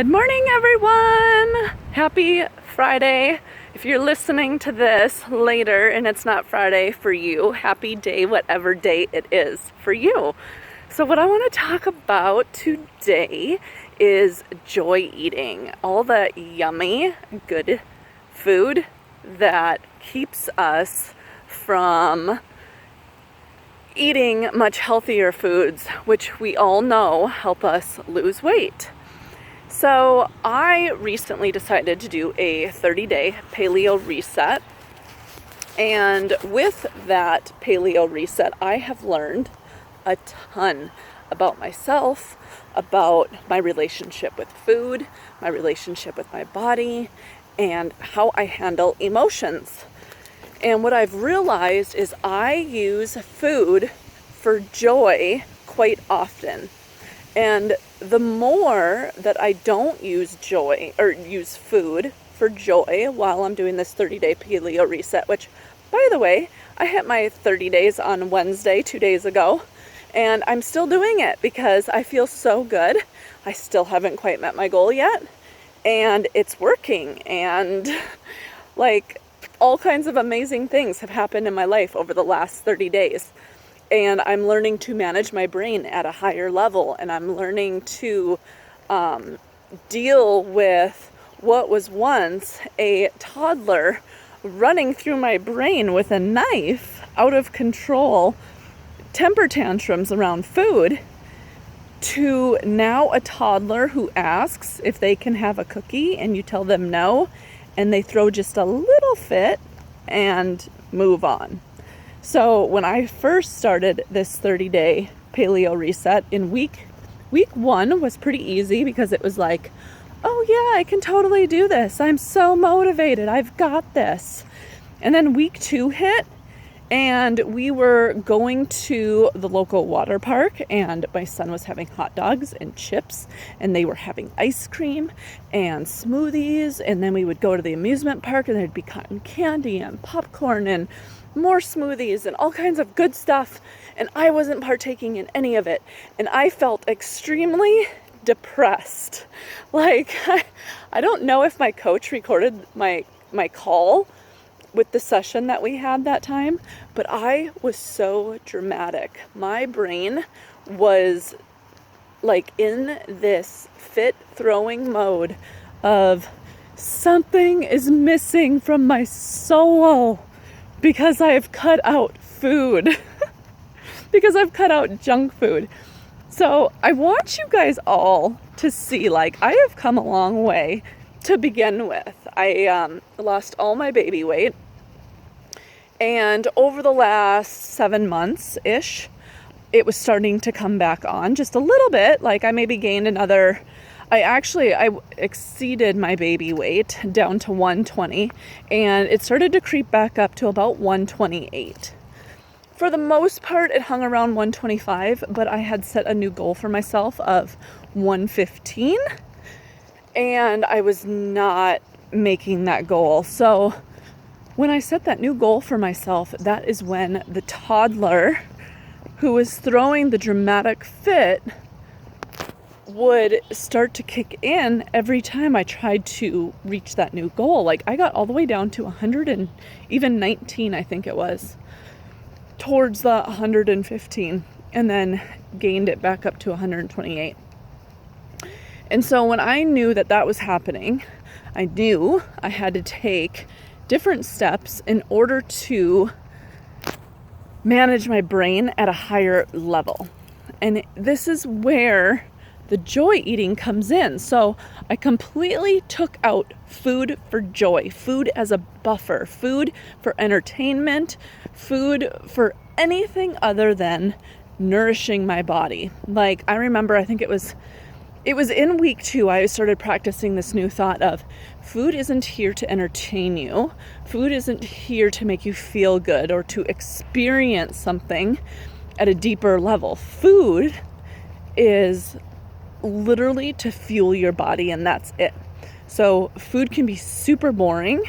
Good morning, everyone. Happy Friday. If you're listening to this later and it's not Friday for you, happy day, whatever day it is for you. So what I want to talk about today is joy eating. All the yummy, good food that keeps us from eating much healthier foods, which we all know help us lose weight. So I recently decided to do a 30-day paleo reset. And with that paleo reset, I have learned a ton about myself, about my relationship with food, my relationship with my body, and how I handle emotions. And what I've realized is I use food for joy quite often. And the more that I don't use food for joy while I'm doing this 30-day paleo reset, which, by the way, I hit my 30 days on Wednesday, 2 days ago, and I'm still doing it because I feel so good. I still haven't quite met my goal yet, and it's working, and all kinds of amazing things have happened in my life over the last 30 days. And I'm learning to manage my brain at a higher level, and I'm learning to deal with what was once a toddler running through my brain with a knife, out of control, temper tantrums around food, to now a toddler who asks if they can have a cookie and you tell them no, and they throw just a little fit and move on. So when I first started this 30-day paleo reset, in week 1 was pretty easy because it was like, oh yeah, I can totally do this. I'm so motivated. I've got this. And then week 2 hit, and we were going to the local water park, and my son was having hot dogs and chips, and they were having ice cream and smoothies, and then we would go to the amusement park and there'd be cotton candy and popcorn and more smoothies and all kinds of good stuff, and I wasn't partaking in any of it, and I felt extremely depressed. I don't know if my coach recorded my call with the session that we had that time, but I was so dramatic. My brain was in this fit throwing mode of something is missing from my soul because I've cut out food, because I've cut out junk food. So I want you guys all to see, I have come a long way to begin with. I lost all my baby weight, and over the last 7 months-ish, it was starting to come back on just a little bit. I maybe gained another, I exceeded my baby weight down to 120, and it started to creep back up to about 128. For the most part, it hung around 125, but I had set a new goal for myself of 115, and I was not making that goal. So when I set that new goal for myself, that is when the toddler who was throwing the dramatic fit would start to kick in every time I tried to reach that new goal. I got all the way down to 119, I think it was, towards the 115, and then gained it back up to 128. And so when I knew that was happening, I knew I had to take different steps in order to manage my brain at a higher level. And this is where the joy eating comes in. So I completely took out food for joy, food as a buffer, food for entertainment, food for anything other than nourishing my body. I remember, I think it was in week 2, I started practicing this new thought of food isn't here to entertain you. Food isn't here to make you feel good or to experience something at a deeper level. Food is literally to fuel your body, and that's it. So food can be super boring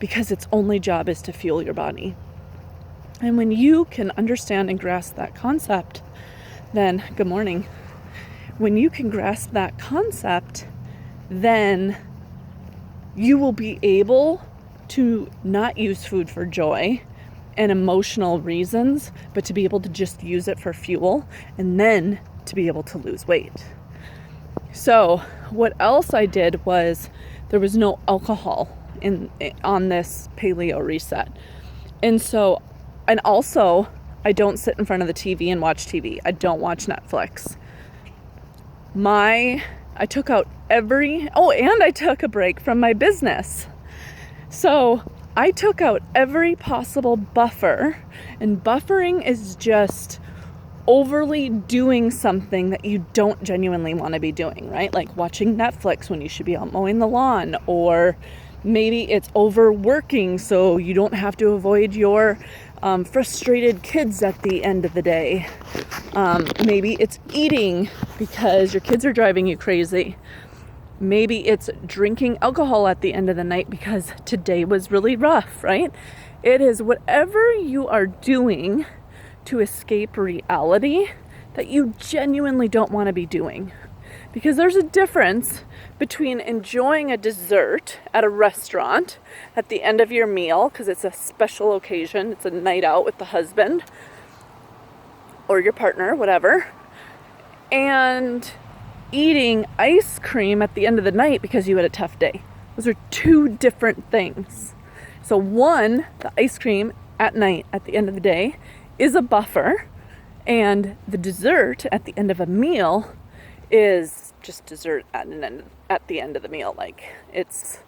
because its only job is to fuel your body. And when you can understand and grasp that concept, then good morning. When you can grasp that concept, then you will be able to not use food for joy and emotional reasons, but to be able to just use it for fuel and then to be able to lose weight. So what else I did was there was no alcohol on this paleo reset. And also I don't sit in front of the TV and watch TV. I don't watch Netflix. I took out and I took a break from my business. So I took out every possible buffer, and buffering is just overly doing something that you don't genuinely want to be doing, right? Like watching Netflix when you should be out mowing the lawn, or maybe it's overworking so you don't have to avoid your frustrated kids at the end of the day. Maybe it's eating because your kids are driving you crazy. Maybe it's drinking alcohol at the end of the night because today was really rough, right? It is whatever you are doing to escape reality that you genuinely don't want to be doing. Because there's a difference between enjoying a dessert at a restaurant at the end of your meal, because it's a special occasion, it's a night out with the husband or your partner, whatever, and eating ice cream at the end of the night because you had a tough day. Those are two different things. So one, the ice cream at night at the end of the day is a buffer, and the dessert at the end of a meal is just dessert at the end of the meal. Like it's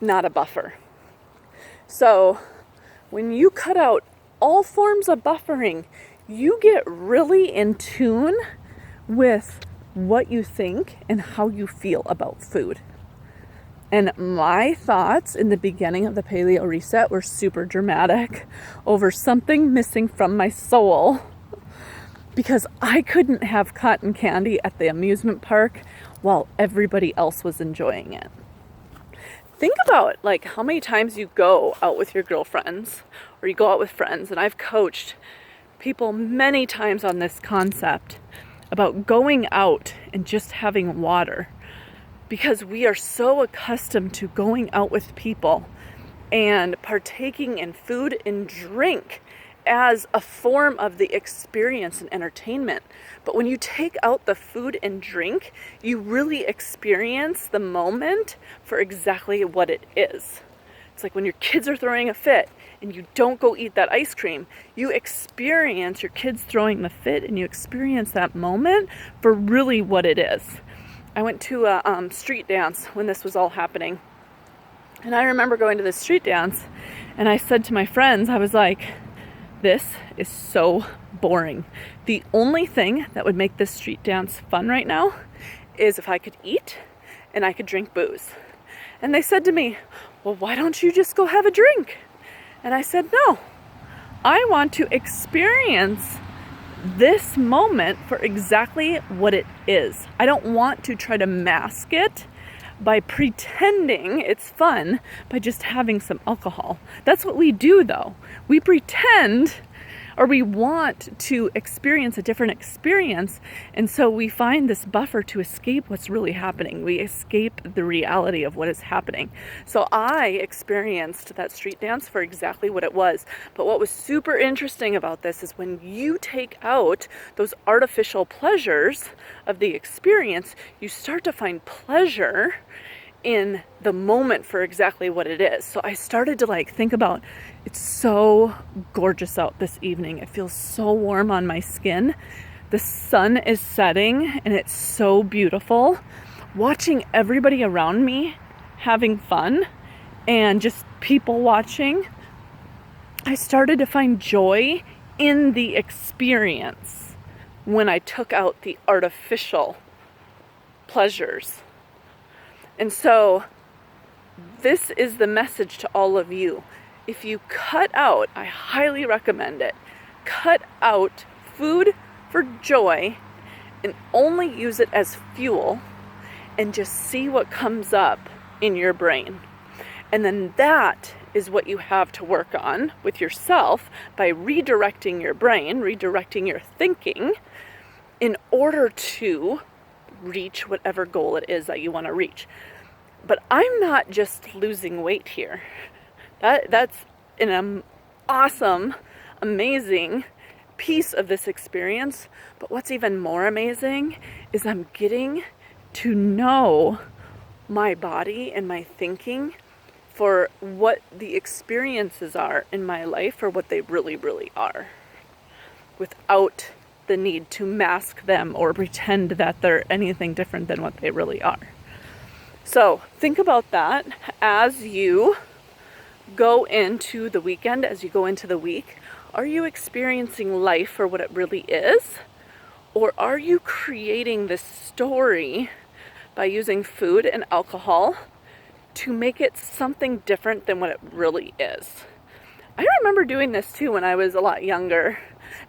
not a buffer. So when you cut out all forms of buffering, you get really in tune with what you think and how you feel about food. And my thoughts in the beginning of the paleo reset were super dramatic over something missing from my soul, because I couldn't have cotton candy at the amusement park while everybody else was enjoying it. Think about like how many times you go out with your girlfriends or you go out with friends, and I've coached people many times on this concept about going out and just having water, because we are so accustomed to going out with people and partaking in food and drink as a form of the experience and entertainment. But when you take out the food and drink, you really experience the moment for exactly what it is. It's like when your kids are throwing a fit and you don't go eat that ice cream, you experience your kids throwing the fit and you experience that moment for really what it is. I went to a street dance when this was all happening. And I remember going to this street dance and I said to my friends, I was like, this is so boring. The only thing that would make this street dance fun right now is if I could eat and I could drink booze. And they said to me, well, why don't you just go have a drink? And I said, no, I want to experience this moment for exactly what it is. I don't want to try to mask it by pretending it's fun by just having some alcohol. That's what we do though. We pretend, or we want to experience a different experience, and so we find this buffer to escape what's really happening. We escape the reality of what is happening. So I experienced that street dance for exactly what it was. But what was super interesting about this is when you take out those artificial pleasures of the experience, you start to find pleasure in the moment for exactly what it is. So I started to think about, it's so gorgeous out this evening. It feels so warm on my skin. The sun is setting and it's so beautiful. Watching everybody around me having fun and just people watching, I started to find joy in the experience when I took out the artificial pleasures. And so this is the message to all of you. If you cut out, I highly recommend it, cut out food for joy and only use it as fuel and just see what comes up in your brain. And then that is what you have to work on with yourself by redirecting your brain, redirecting your thinking in order to reach whatever goal it is that you want to reach. But I'm not just losing weight here. That's an awesome, amazing piece of this experience. But what's even more amazing is I'm getting to know my body and my thinking for what the experiences are in my life, or what they really, really are, without the need to mask them or pretend that they're anything different than what they really are. So think about that as you go into the weekend, as you go into the week. Are you experiencing life for what it really is? Or are you creating this story by using food and alcohol to make it something different than what it really is? I remember doing this too when I was a lot younger.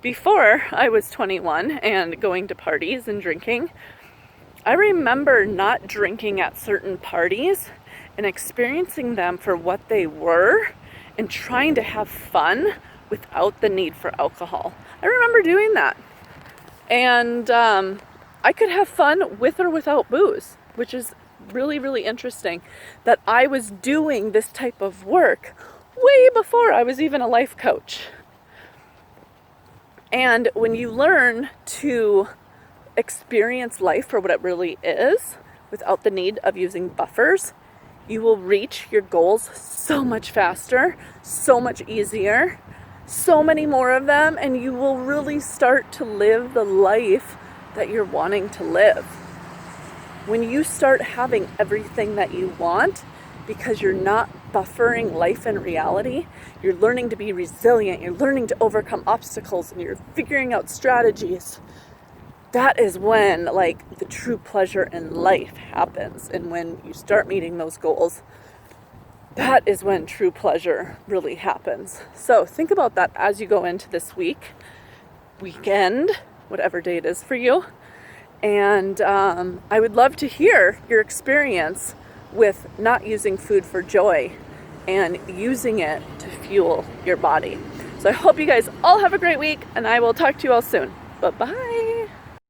Before I was 21 and going to parties and drinking, I remember not drinking at certain parties and experiencing them for what they were and trying to have fun without the need for alcohol. I remember doing that. And I could have fun with or without booze, which is really, really interesting that I was doing this type of work way before I was even a life coach. And when you learn to experience life for what it really is, without the need of using buffers, you will reach your goals so much faster, so much easier, so many more of them, and you will really start to live the life that you're wanting to live. When you start having everything that you want, because you're not buffering life and reality, you're learning to be resilient, you're learning to overcome obstacles, and you're figuring out strategies. That is when the true pleasure in life happens. And when you start meeting those goals, that is when true pleasure really happens. So think about that as you go into this weekend, whatever day it is for you. And I would love to hear your experience with not using food for joy and using it to fuel your body. So I hope you guys all have a great week, and I will talk to you all soon. Bye-bye.